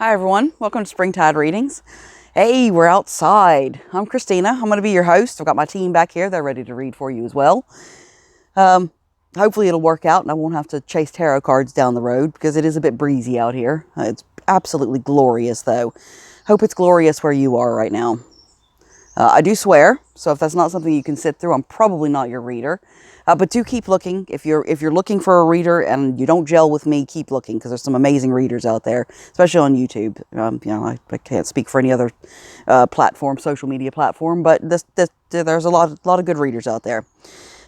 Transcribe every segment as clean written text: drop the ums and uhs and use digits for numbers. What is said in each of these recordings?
Hi everyone, welcome to Springtide Readings. Hey, we're outside. I'm Christina. I'm going to be your host. I've got my team back here. They're ready to read for you as well. Hopefully it'll work out and I won't have to chase tarot cards down the road because it is a bit breezy out here. It's absolutely glorious though. Hope it's glorious where you are right now. I do swear, so if that's not something you can sit through, I'm probably not your reader. But do keep looking. If you're looking for a reader and you don't gel with me, keep looking because there's some amazing readers out there, especially on YouTube. I can't speak for any other platform, social media platform, but there's a lot of good readers out there.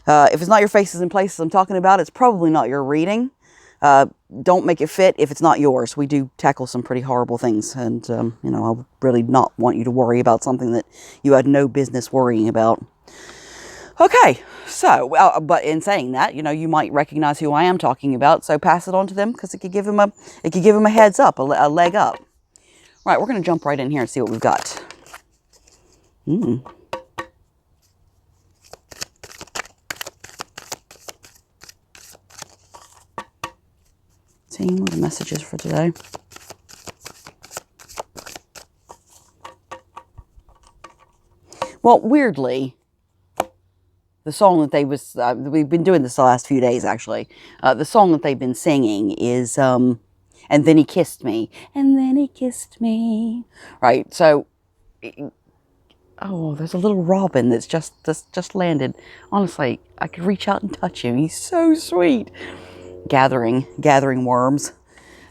If it's not your faces and places I'm talking about, it's probably not your reading. Don't make it fit if it's not yours. We do tackle some pretty horrible things, and I would really not want you to worry about something that you had no business worrying about. Okay, so, but in saying that, you might recognize who I am talking about, so pass it on to them because it could give them a heads up, a leg up. Right, we're going to jump right in here and see what we've got. Team, what are the messages for today? Well, weirdly, the song that we've been doing this the last few days, actually. The song that they've been singing is, And Then He Kissed Me. And then he kissed me. Right, so, there's a little robin that's just landed. Honestly, I could reach out and touch him. He's so sweet. Gathering worms.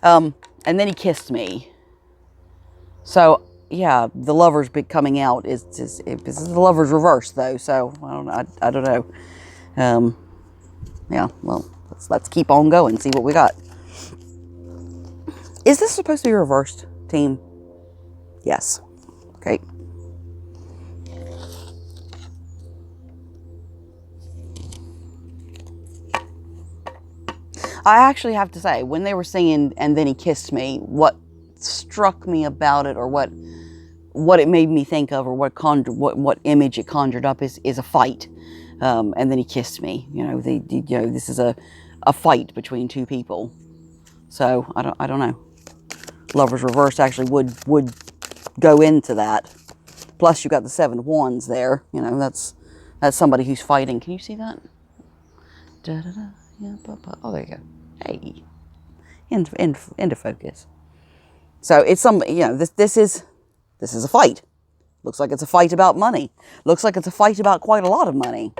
And then he kissed me. So, yeah, the lover's been coming out is the lover's reverse though. So I don't know. Yeah, well, let's keep on going. See what we got. Is this supposed to be reversed, team? Yes. Okay. I actually have to say, when they were singing "And Then He Kissed Me," what struck me about it, or what it made me think of, or what image it conjured up is a fight. And then he kissed me. This is a fight between two people. So I don't know. Lover's reverse actually would go into that. Plus you got the 7 of Wands there. That's somebody who's fighting. Can you see that? Da da da. Yeah. Oh, there you go. Hey. Into focus. So it's this is a fight. Looks like it's a fight about money. Looks like it's a fight about quite a lot of money.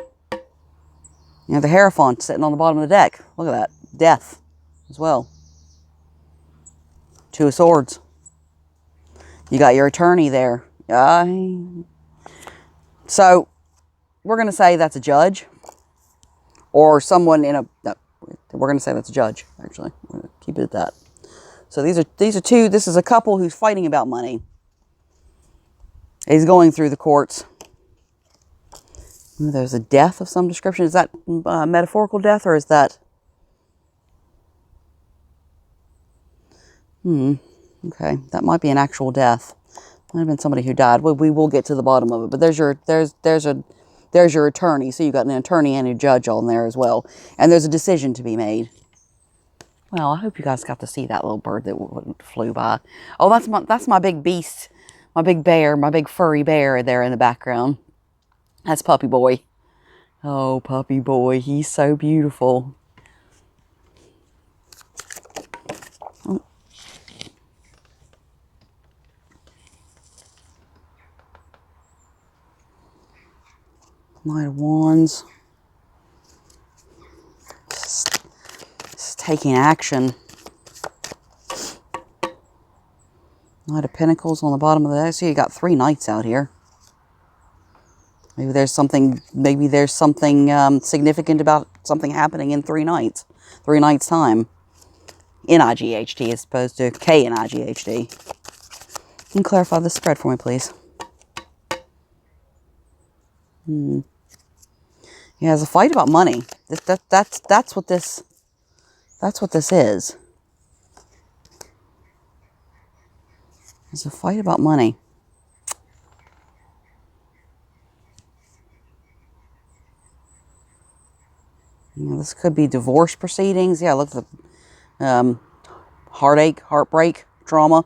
The Hierophant sitting on the bottom of the deck. Look at that. Death as well. 2 of Swords. You got your attorney there. So we're going to say that's a judge. Or someone no, we're going to say that's a judge, actually. We're going to keep it at that. So these are two. This is a couple who's fighting about money. He's going through the courts. There's a death of some description. Is that metaphorical death, or is that... Okay, that might be an actual death. Might have been somebody who died. We will get to the bottom of it. But there's your attorney. So you've got an attorney and a judge on there as well. And there's a decision to be made. Well, I hope you guys got to see that little bird that flew by. Oh, that's my big beast. My big bear, my big furry bear there in the background. That's Puppy Boy. Oh, Puppy Boy, he's so beautiful. Oh. Knight of Wands. Just taking action. Knight of Pentacles on the bottom of the deck. So you got 3 knights out here. Maybe there's something significant about something happening in 3 nights. 3 nights' time. N-I-G-H-T as opposed to K-N-I-G-H-T. Can you clarify this spread for me, please? Yeah, there's a fight about money. That's what this is. There's a fight about money. This could be divorce proceedings. Yeah, look at the heartache, heartbreak, trauma.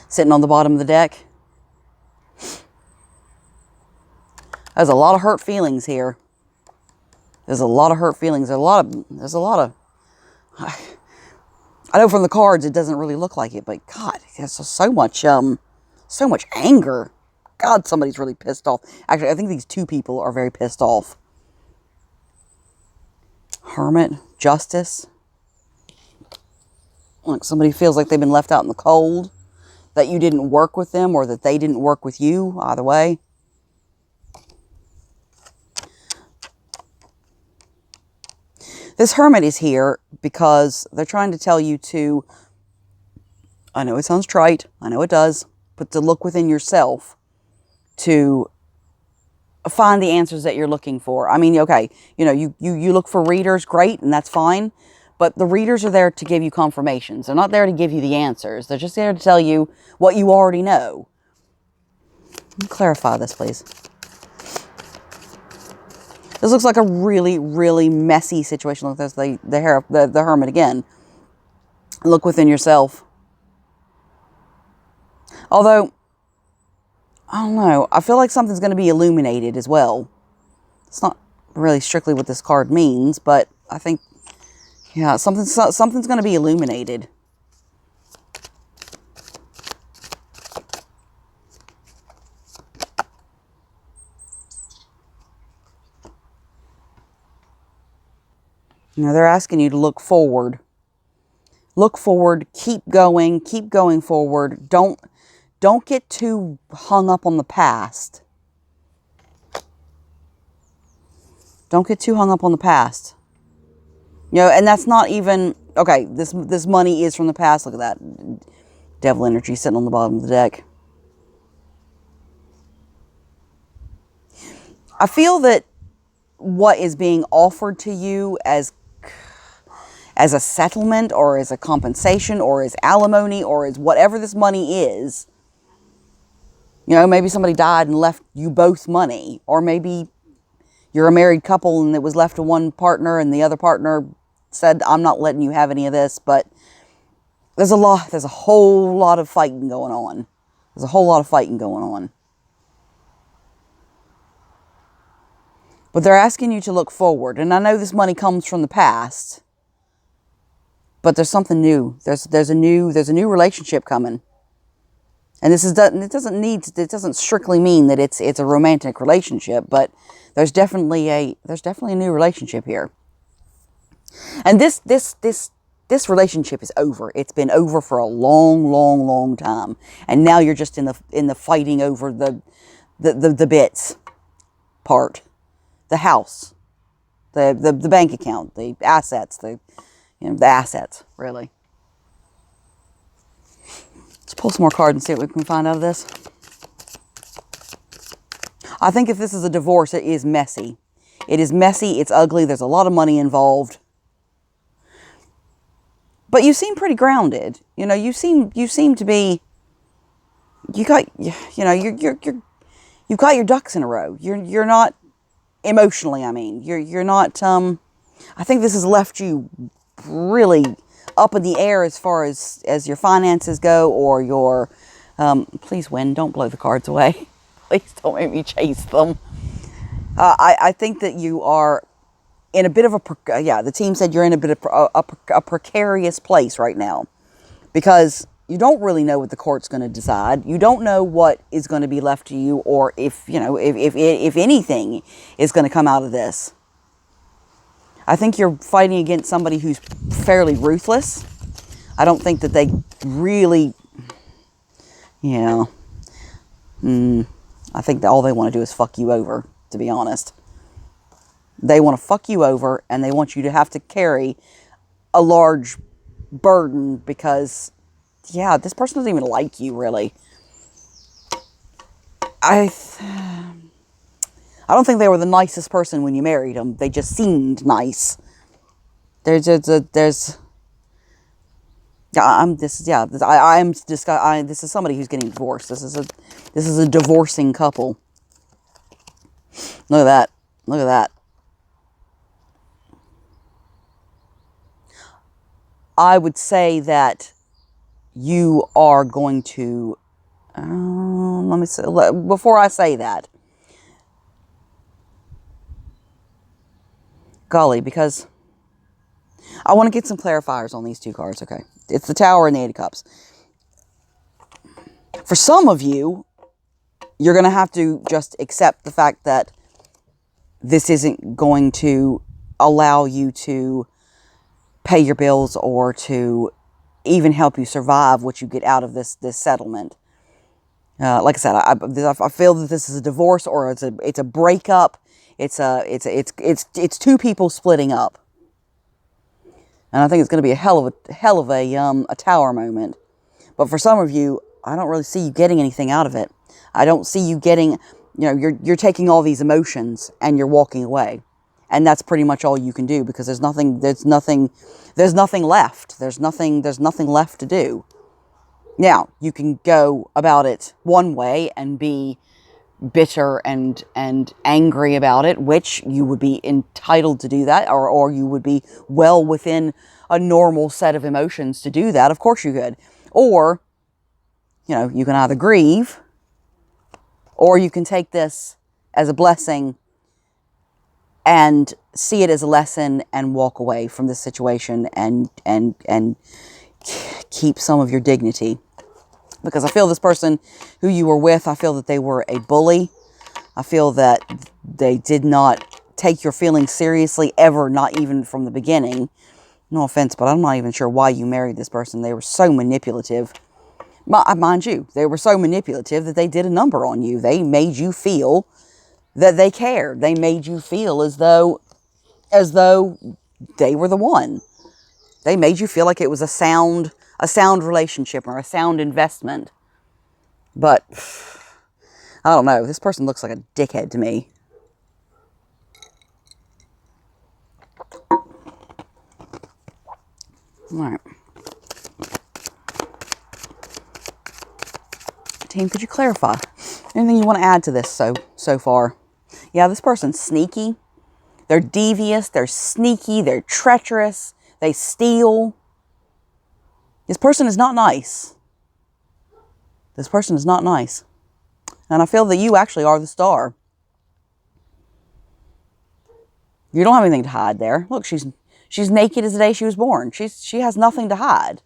sitting on the bottom of the deck. There's a lot of hurt feelings here. There's a lot of hurt feelings. There's a lot of, I know from the cards it doesn't really look like it, but God, there's so much anger. God, somebody's really pissed off. Actually, I think these two people are very pissed off. Hermit, Justice. Like somebody feels like they've been left out in the cold, that you didn't work with them or that they didn't work with you, either way. This Hermit is here because they're trying to tell you to, I know it sounds trite, I know it does, but to look within yourself to find the answers that you're looking for. I mean, okay, you know, you look for readers, great, and that's fine. But the readers are there to give you confirmations. They're not there to give you the answers. They're just there to tell you what you already know. Let me clarify this, please. This looks like a really, really messy situation. Look, there's the Hermit again. Look within yourself. Although, I don't know. I feel like something's going to be illuminated as well. It's not really strictly what this card means, but I think, yeah, something's going to be illuminated. You know, they're asking you to look forward. Look forward, keep going forward. Don't get too hung up on the past. Don't get too hung up on the past. You know, and that's not even, okay, this money is from the past. Look at that. Devil energy sitting on the bottom of the deck. I feel that what is being offered to you as a settlement or as a compensation or as alimony or as whatever this money is, you know, maybe somebody died and left you both money, or maybe you're a married couple and it was left to one partner and the other partner said, I'm not letting you have any of this, but there's a whole lot of fighting going on. There's a whole lot of fighting going on. But they're asking you to look forward. And I know this money comes from the past, but there's something new. There's a new relationship coming. And it doesn't strictly mean that it's a romantic relationship, but there's definitely a new relationship here. And this relationship is over. It's been over for a long, long, long time. And now you're just in the fighting over the bits part. The house, the bank account, the assets, the assets, really. Let's pull some more cards and see what we can find out of this. I think if this is a divorce, it is messy. It is messy, it's ugly, there's a lot of money involved. But you seem pretty grounded. You know, you seem to be, you've got your ducks in a row. You're not, emotionally, I mean, you're not, I think this has left you really up in the air as far as your finances go, or your, please wind, don't blow the cards away. Please don't make me chase them. I think that you are in a bit of the team said you're in a bit of a precarious place right now, because you don't really know what the court's going to decide. You don't know what is going to be left to you, or if anything is going to come out of this. I think you're fighting against somebody who's fairly ruthless. I don't think that they really, I think that all they want to do is fuck you over, to be honest. They want to fuck you over, and they want you to have to carry a large burden because, this person doesn't even like you, really. I don't think they were the nicest person when you married them. They just seemed nice. This is somebody who's getting divorced. This is a divorcing couple. Look at that. Look at that. I would say that you are going to Let me see. Before I say that, golly, because I want to get some clarifiers on these two cards. Okay, it's the Tower and the Eight of Cups. For some of you, you're going to have to just accept the fact that this isn't going to allow you to pay your bills or to even help you survive what you get out of this settlement. Like I said, I feel that this is a divorce, or it's a breakup. It's two people splitting up, and I think it's going to be a hell of a Tower moment. But for some of you, I don't really see you getting anything out of it. I don't see you getting, you're taking all these emotions and you're walking away. And that's pretty much all you can do, because there's nothing left. There's nothing left to do. Now, you can go about it one way and be bitter and angry about it, which you would be entitled to do that, or you would be well within a normal set of emotions to do that. Of course you could. Or, you can either grieve, or you can take this as a blessing and see it as a lesson and walk away from this situation and keep some of your dignity. Because I feel this person who you were with, I feel that they were a bully. I feel that they did not take your feelings seriously ever, not even from the beginning. No offense, but I'm not even sure why you married this person. They were so manipulative. Mind you, they were so manipulative that they did a number on you. They made you feel that they cared. They made you feel as though they were the one. They made you feel like it was a sound relationship or a sound investment. But I don't know. This person looks like a dickhead to me. All right. Team, could you clarify anything you want to add to this so far? Yeah, this person's sneaky. They're devious. They're sneaky. They're treacherous. They steal. This person is not nice. This person is not nice. And I feel that you actually are the star. You don't have anything to hide there. Look, she's naked as the day she was born. She has nothing to hide.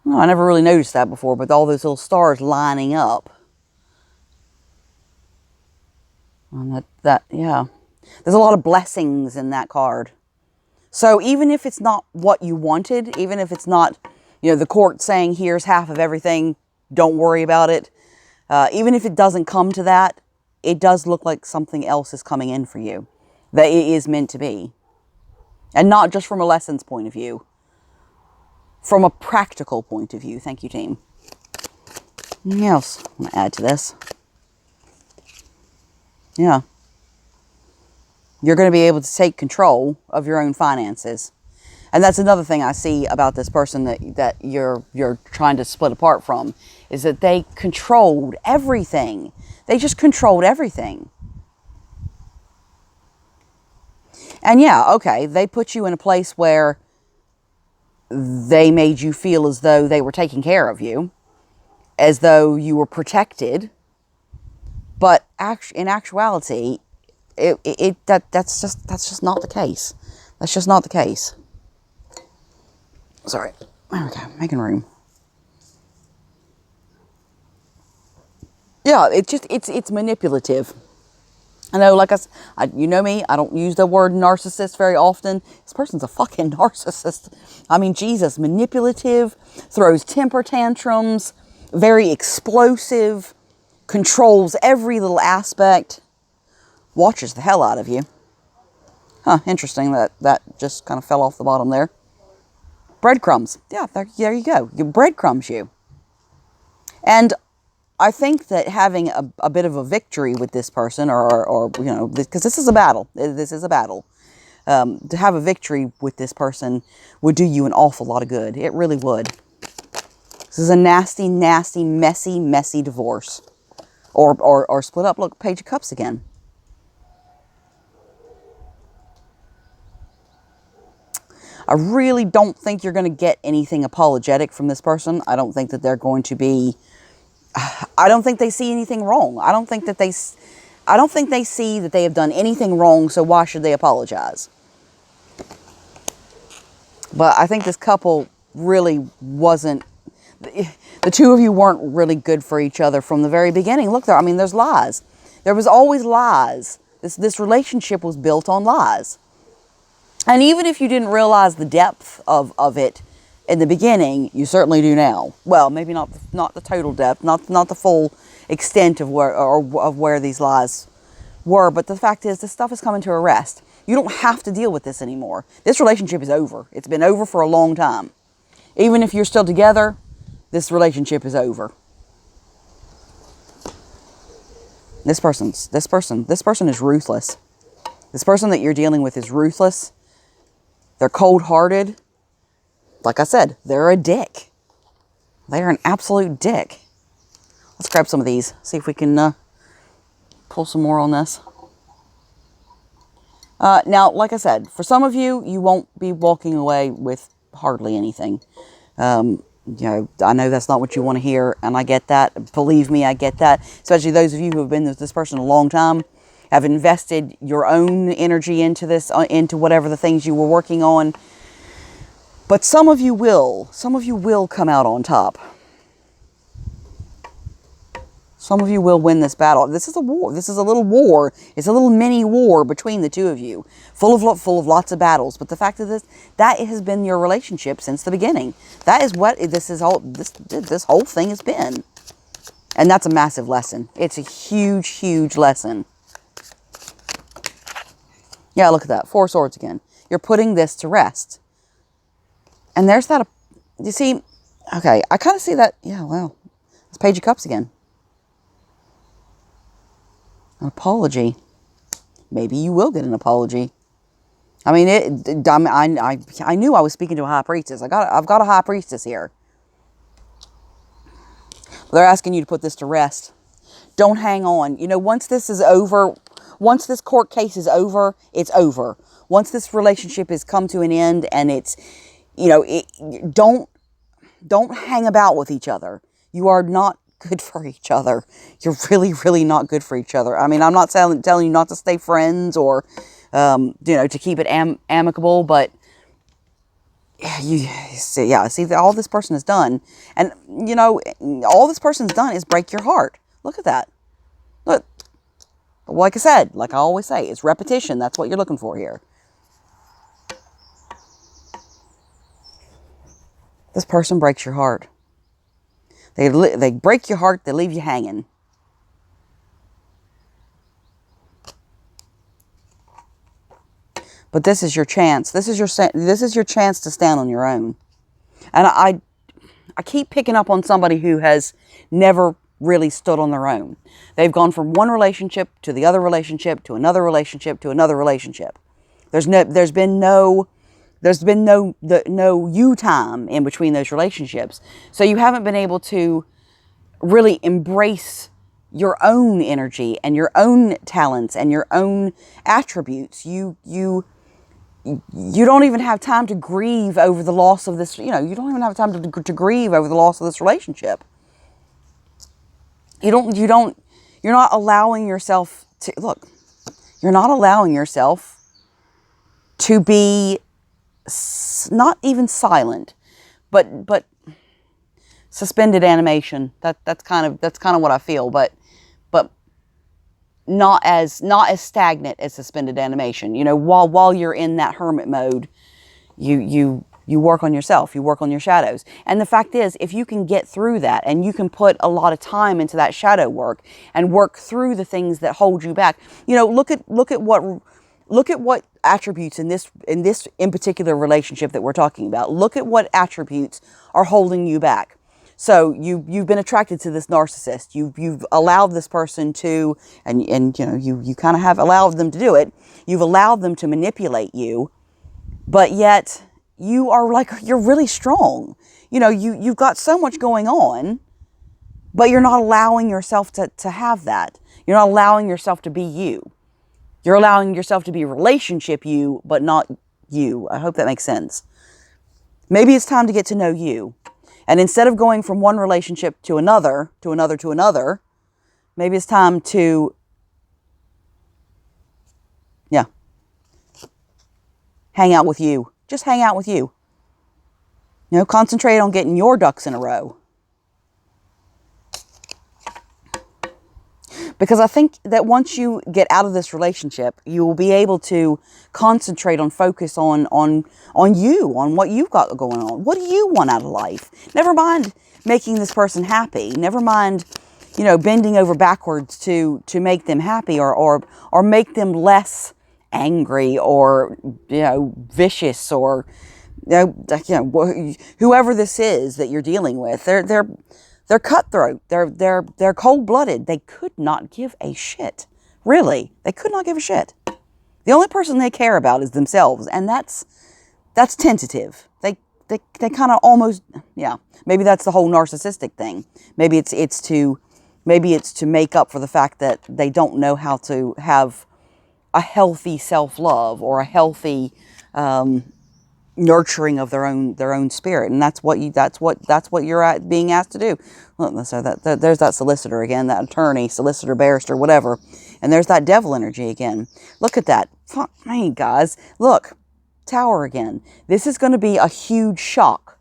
Oh, I never really noticed that before, but all those little stars lining up. And yeah. There's a lot of blessings in that card. So even if it's not what you wanted, even if it's not, the court saying, here's half of everything, don't worry about it. Even if it doesn't come to that, it does look like something else is coming in for you. That it is meant to be. And not just from a lessons point of view. From a practical point of view. Thank you, team. Anything else I want to add to this? Yeah. You're going to be able to take control of your own finances. And that's another thing I see about this person that you're trying to split apart from, is that they controlled everything. They just controlled everything. And yeah, okay, they put you in a place where they made you feel as though they were taking care of you, as though you were protected. But in actuality, that's just not the case. That's just not the case. Sorry. There we go. Making room. Yeah, it's manipulative. I know, like you know me, I don't use the word narcissist very often. This person's a fucking narcissist. I mean, Jesus, manipulative, throws temper tantrums, very explosive, controls every little aspect, watches the hell out of you. Huh, interesting that just kind of fell off the bottom there. Breadcrumbs. Yeah, there you go. You breadcrumbs you. And I think that having a bit of a victory with this person, or because this is a battle. This is a battle. To have a victory with this person would do you an awful lot of good. It really would. This is a nasty, nasty, messy, messy divorce. Or split up. Look, Page of Cups again. I really don't think you're going to get anything apologetic from this person. I don't think that they're going to be, I don't think they see anything wrong. I don't think they see that they have done anything wrong, so why should they apologize? But I think this couple really wasn't, the two of you weren't really good for each other from the very beginning. Look there, I mean, there's lies. There was always lies. This relationship was built on lies. And even if you didn't realize the depth of it in the beginning, you certainly do now. Well, maybe not the total depth, not the full extent of where these lies were, but the fact is, this stuff is coming to a rest. You don't have to deal with this anymore. This relationship is over. It's been over for a long time. Even if you're still together, this relationship is over. This person is ruthless. This person that you're dealing with is ruthless. They're cold-hearted. Like I said, they're a dick. They're an absolute dick. Let's grab some of these. See if we can pull some more on this. Now, like I said, for some of you, you won't be walking away with hardly anything. You know, I know that's not what you want to hear, and I get that. Believe me, I get that. Especially those of you who have been with this person a long time, have invested your own energy into this, into whatever the things you were working on. But some of you will come out on top. Some of you will win this battle. This is a war. This is a little war. It's a little mini war between the two of you, full of lots of battles. But the fact of this, that has been your relationship since the beginning. That is what this whole thing has been, and that's a massive lesson. It's a huge, huge lesson. Yeah, look at that. 4 swords again. You're putting this to rest, and there's that. You see, okay, I kind of see that. Yeah, well, it's Page of Cups again. An apology. Maybe you will get an apology. I mean, I knew I was speaking to a high priestess. I've got a high priestess here. They're asking you to put this to rest. Don't hang on. You know, once this is over, once this court case is over, it's over. Once this relationship has come to an end, and it's, you know, don't hang about with each other. You are not good for each other. You're really, really not good for each other. I mean, I'm not telling you not to stay friends or, you know, to keep it amicable, but you see, all this person has done, and, you know, all this person's done is break your heart. Look at that. Look, like I said, like I always say, it's repetition. That's what you're looking for here. This person breaks your heart. They break your heart. They leave you hanging. But this is your chance. This is your chance to stand on your own. And I keep picking up on somebody who has never really stood on their own. They've gone from one relationship to the other relationship to another relationship to another relationship. There's been no you time in between those relationships. So you haven't been able to really embrace your own energy and your own talents and your own attributes. You don't even have time to grieve over the loss of this, you know, you don't even have time to grieve over the loss of this relationship. You're not allowing yourself to, look, you're not allowing yourself to be not even silent, but suspended animation. That's kind of what I feel, but not as stagnant as suspended animation. You know, while you're in that hermit mode, you work on yourself, you work on your shadows. And the fact is, if you can get through that, and you can put a lot of time into that shadow work and work through the things that hold you back. You know, look at what attributes in particular relationship that we're talking about. Look at what attributes are holding you back. So you've been attracted to this narcissist. You've allowed this person to, and you know, you kind of have allowed them to do it. You've allowed them to manipulate you, but yet you're really strong. You know, you've got so much going on, but you're not allowing yourself to have that. You're not allowing yourself to be you. You're allowing yourself to be relationship you, but not you. I hope that makes sense. Maybe it's time to get to know you. And instead of going from one relationship to another, to another, to another, maybe it's time to, yeah, hang out with you. Just hang out with you. You know, concentrate on getting your ducks in a row. Because I think that once you get out of this relationship, you will be able to concentrate on focus on you, on what you've got going on. What do you want out of life? Never mind making this person happy. Never mind, you know, bending over backwards to make them happy or make them less angry or, you know, vicious or, whoever this is that you're dealing with. They're cutthroat. They're cold-blooded. They could not give a shit. Really, they could not give a shit. The only person they care about is themselves, and that's tentative. They kind of almost, yeah. Maybe that's the whole narcissistic thing. Maybe it's to make up for the fact that they don't know how to have a healthy self-love or a healthy nurturing of their own spirit, and that's what you're being asked to do. Well, so there's that solicitor again, that attorney, solicitor, barrister, whatever, and there's that devil energy again. Look at that. Hey guys, look, Tower again. This is going to be a huge shock.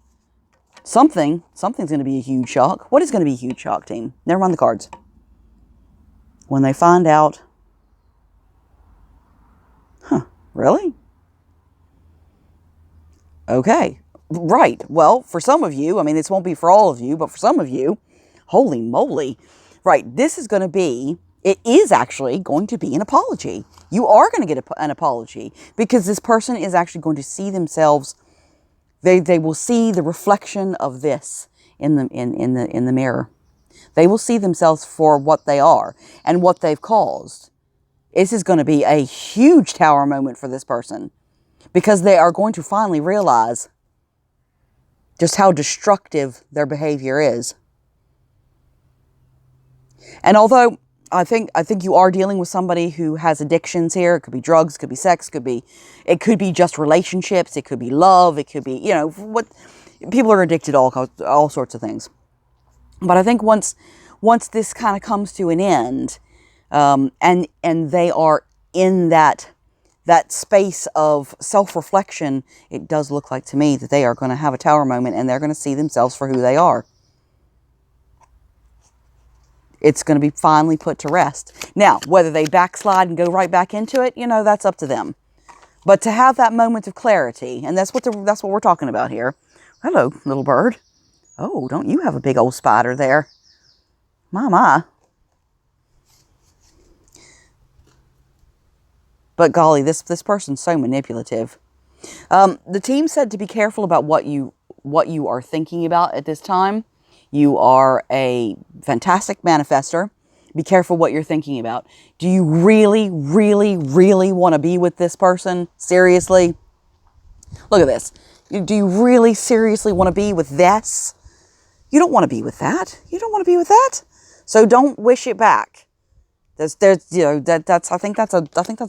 Something's going to be a huge shock. What is going to be a huge shock, team? Never mind the cards. When they find out, really? Okay, right. Well, for some of you, I mean, this won't be for all of you, but for some of you, holy moly. Right, this is going to be, it is actually going to be an apology. You are going to get an apology because this person is actually going to see themselves, they will see the reflection of this in the mirror. They will see themselves for what they are and what they've caused. This is going to be a huge Tower moment for this person, because they are going to finally realize just how destructive their behavior is. And although I think you are dealing with somebody who has addictions here, it could be drugs, it could be sex, it could be just relationships, it could be love, it could be, you know, what people are addicted to all sorts of things. But I think once this kind of comes to an end, and they are in that space of self-reflection, it does look like to me that they are going to have a Tower moment and they're going to see themselves for who they are. It's going to be finally put to rest. Now, whether they backslide and go right back into it, you know, that's up to them. But to have that moment of clarity, and that's what we're talking about here. Hello, little bird. Oh, don't you have a big old spider there? My. But golly, this person's so manipulative. The team said to be careful about what you are thinking about at this time. You are a fantastic manifester. Be careful what you're thinking about. Do you really, really, really want to be with this person? Seriously? Look at this. Do you really seriously want to be with this? You don't want to be with that. You don't want to be with that. So don't wish it back. There's you know, I think that's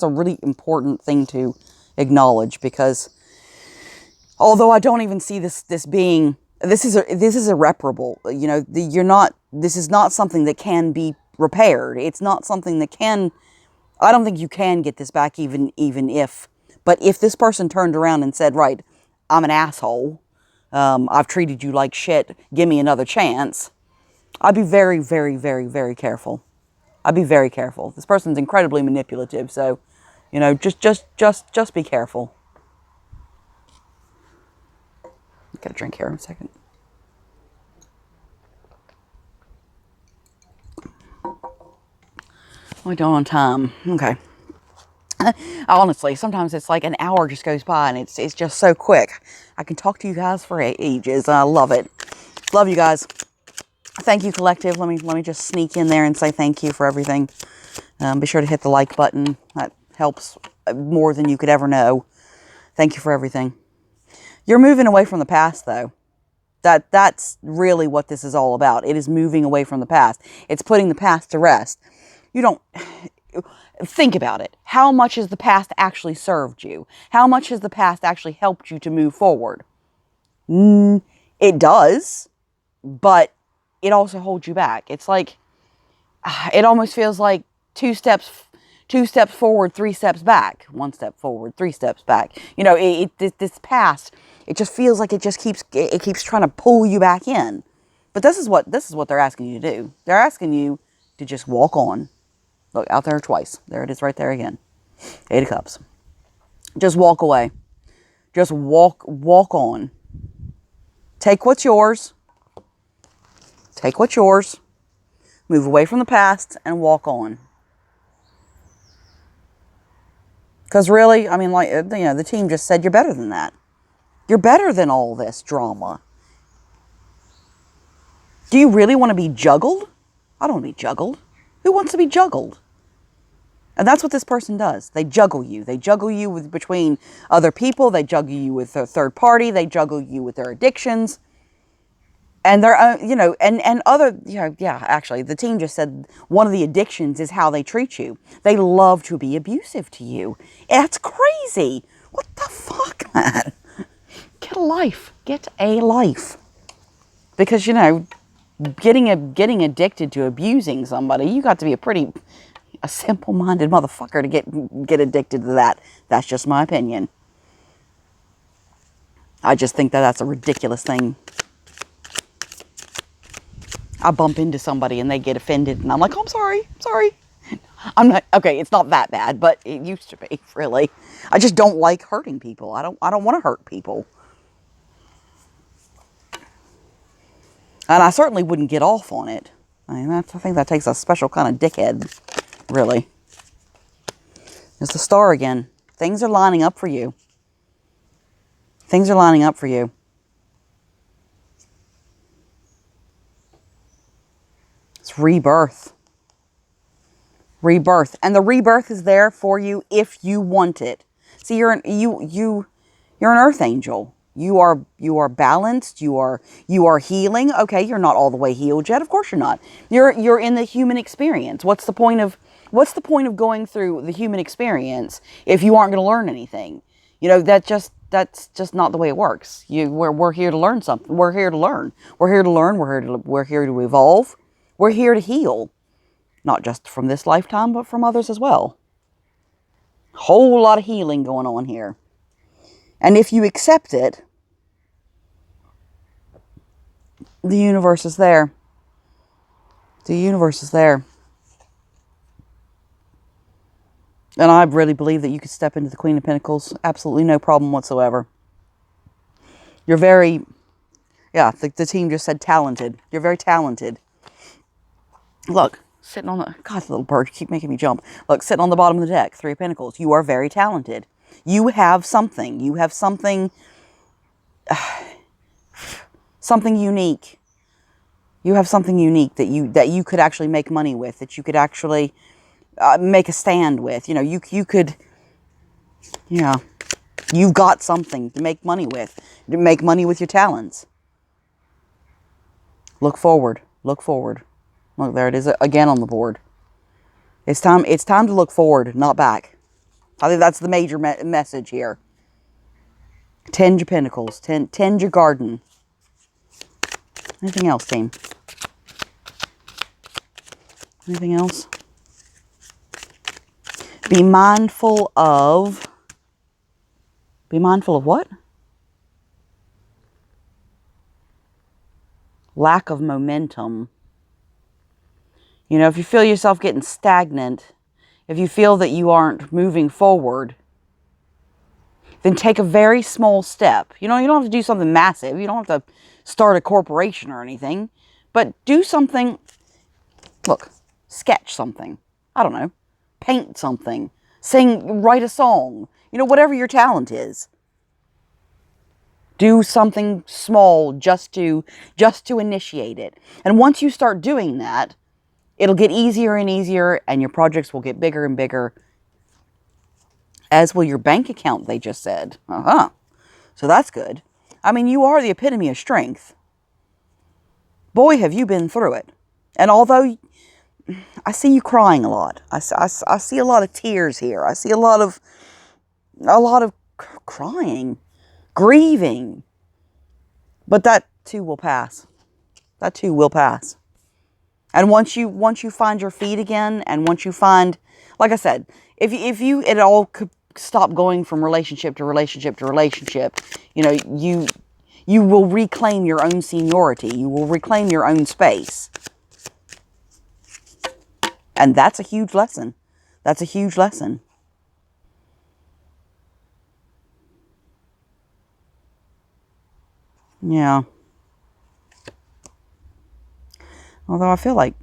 a really important thing to acknowledge, because although I don't even see this being, this is irreparable. You know, this is not something that can be repaired. It's not something that I don't think you can get this back even if, but if this person turned around and said, right, I'm an asshole, I've treated you like shit, give me another chance, I'd be very, very, very, very careful. I'd be very careful. This person's incredibly manipulative, so, you know, just be careful. Get a drink here in a second. We're done on time. Okay. Honestly, sometimes it's like an hour just goes by and it's just so quick. I can talk to you guys for ages, and I love it. Love you guys. Thank you, collective. Let me just sneak in there and say thank you for everything. Be sure to hit the like button. That helps more than you could ever know. Thank you for everything. You're moving away from the past, though. That's really what this is all about. It is moving away from the past. It's putting the past to rest. You don't think about it. How much has the past actually served you? How much has the past actually helped you to move forward? It does, but it also holds you back. It's like, it almost feels like two steps forward, three steps back, one step forward, three steps back. You know, this past, it just feels like it keeps trying to pull you back in. But this is what they're asking you to do. They're asking you to just walk on. Look, out there twice. There it is right there again. 8 of Cups. Just walk away. Just walk on. Take what's yours. Take what's yours. Move away from the past and walk on. Because really, I mean, like, you know, the team just said you're better than that. You're better than all this drama. Do you really want to be juggled? I don't want to be juggled. Who wants to be juggled? And that's what this person does. They juggle you. They juggle you between other people. They juggle you with a third party. They juggle you with their addictions. And they're, you know, and other, you know, yeah, actually, the team just said one of the addictions is how they treat you. They love to be abusive to you. That's crazy. What the fuck, man? Get a life. Get a life. Because, you know, getting addicted to abusing somebody, you got to be a simple-minded motherfucker to get addicted to that. That's just my opinion. I just think that's a ridiculous thing. I bump into somebody and they get offended and I'm like, oh, I'm sorry. I'm not, okay, it's not that bad, but it used to be, really. I just don't like hurting people. I don't want to hurt people. And I certainly wouldn't get off on it. I mean, I think that takes a special kind of dickhead, really. There's the star again. Things are lining up for you. Things are lining up for you. It's rebirth. Rebirth. And the rebirth is there for you if you want it. See, you're an earth angel. You are balanced. You are healing. Okay, you're not all the way healed yet. Of course you're not. You're in the human experience. What's the point of going through the human experience if you aren't going to learn anything? You know, that's just not the way it works. We're here to learn something. We're here to learn. We're here to learn. We're here to evolve. We're here to heal. Not just from this lifetime, but from others as well. Whole lot of healing going on here. And if you accept it, the universe is there. The universe is there. And I really believe that you could step into the Queen of Pentacles. Absolutely no problem whatsoever. You're very, yeah, the team just said talented. You're very talented. Look, sitting on the, God, little bird, you keep making me jump. Look, sitting on the bottom of the deck, 3 of Pentacles. You are very talented. You have something. You have something, something unique. You have something unique that you could actually make money with, that you could actually make a stand with. You know, you could, yeah, you've got something to make money with. To make money with your talents. Look forward. Look forward. Look, there it is again on the board. It's time to look forward, not back. I think that's the major message here. Tend your pentacles. Tend your garden. Anything else, team? Anything else? Be mindful of what? Lack of momentum. You know, if you feel yourself getting stagnant, if you feel that you aren't moving forward, then take a very small step. You know, you don't have to do something massive. You don't have to start a corporation or anything. But do something, look, sketch something. I don't know. Paint something. Sing, write a song. You know, whatever your talent is. Do something small just to initiate it. And once you start doing that, it'll get easier and easier, and your projects will get bigger and bigger. As will your bank account, they just said. So that's good. I mean, you are the epitome of strength. Boy, have you been through it. And although I see you crying a lot, I see a lot of tears here. I see a lot of crying, grieving. But that too will pass. That too will pass. And once you find your feet again, and once you find, like I said, if you it all could stop going from relationship to relationship to relationship, you know, you will reclaim your own seniority. You will reclaim your own space. And that's a huge lesson. That's a huge lesson. Yeah. Although I feel like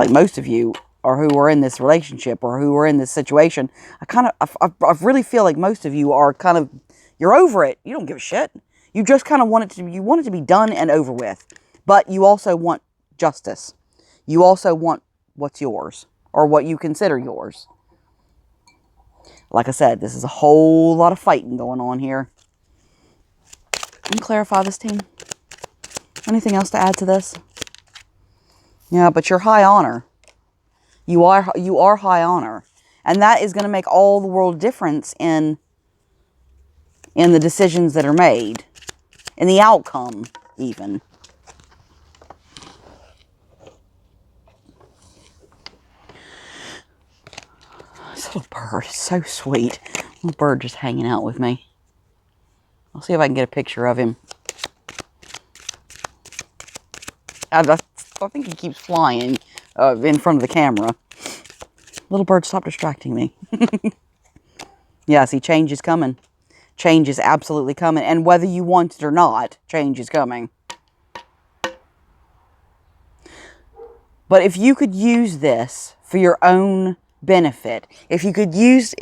most of you, or who are in this relationship, or who are in this situation, I really feel like most of you are kind of, you're over it. You don't give a shit. You just kind of want it to be done and over with. But you also want justice. You also want what's yours, or what you consider yours. Like I said, this is a whole lot of fighting going on here. Let me clarify this, team. Anything else to add to this? Yeah, but you're high honor. You are high honor. And that is going to make all the world difference in the decisions that are made. In the outcome, even. This little bird is so sweet. Little bird just hanging out with me. I'll see if I can get a picture of him. I think he keeps flying in front of the camera. Little bird, stop distracting me. Yeah, see, change is coming. Change is absolutely coming. And whether you want it or not, change is coming. But if you could use this for your own benefit, if you could use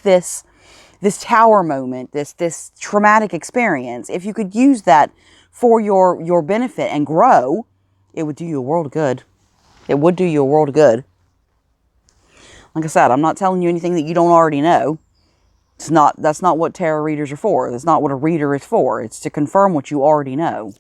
this tower moment, this traumatic experience, if you could use that for your benefit and grow, it would do you a world of good. It would do you a world of good. Like I said, I'm not telling you anything that you don't already know. That's not what tarot readers are for. That's not what a reader is for. It's to confirm what you already know.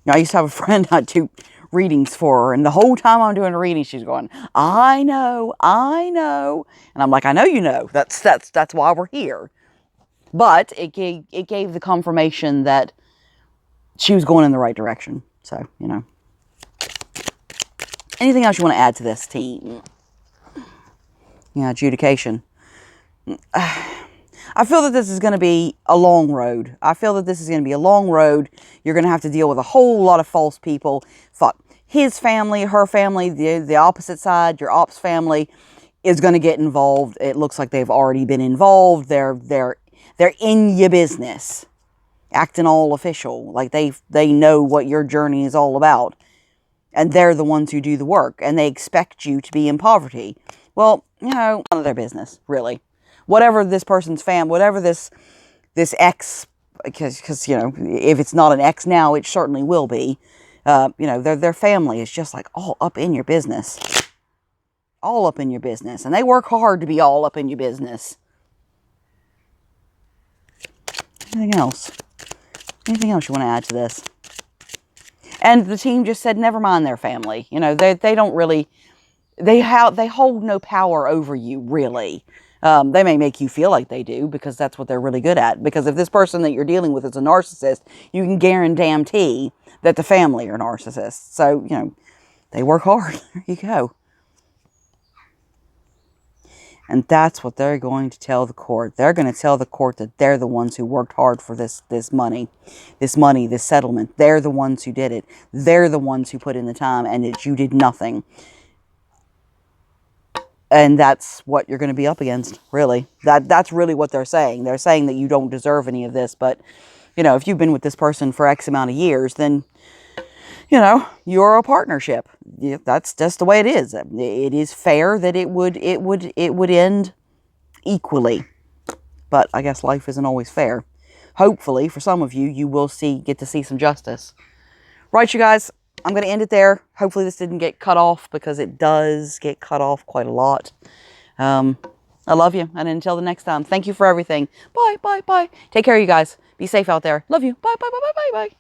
I used to have a friend I'd do readings for her, and the whole time I'm doing a reading, she's going, I know. And I'm like, I know you know. That's why we're here. But it gave the confirmation that she was going in the right direction. So, you know. Anything else you want to add to this, team? Yeah, adjudication. I feel that this is going to be a long road. You're going to have to deal with a whole lot of false people. His family, her family, the opposite side, your op's family is going to get involved. It looks like they've already been involved. They're in your business, acting all official, like they know what your journey is all about. And they're the ones who do the work, and they expect you to be in poverty. Well, you know, none of their business, really. Whatever this person's whatever this ex, because you know, if it's not an ex now, it certainly will be. You know, their family is just like all up in your business. All up in your business. And they work hard to be all up in your business. Anything else? Anything else you want to add to this? And the team just said, never mind their family. You know, they don't really, they hold no power over you, really. They may make you feel like they do, because that's what they're really good at. Because if this person that you're dealing with is a narcissist, you can guarantee that the family are narcissists. So, you know, they work hard. There you go. And that's what they're going to tell the court. They're going to tell the court that they're the ones who worked hard for this money, this settlement. They're the ones who did it. They're the ones who put in the time, and that you did nothing. And that's what you're going to be up against, really. That's really what they're saying. They're saying that you don't deserve any of this. But, you know, if you've been with this person for X amount of years, then, you know, you're a partnership. That's just the way it is. It is fair that it would end equally. But I guess life isn't always fair. Hopefully, for some of you, you will get to see some justice. Right, you guys, I'm going to end it there. Hopefully this didn't get cut off, because it does get cut off quite a lot. I love you. And until the next time, thank you for everything. Bye, bye, bye. Take care, you guys. Be safe out there. Love you. Bye, bye, bye, bye, bye, bye.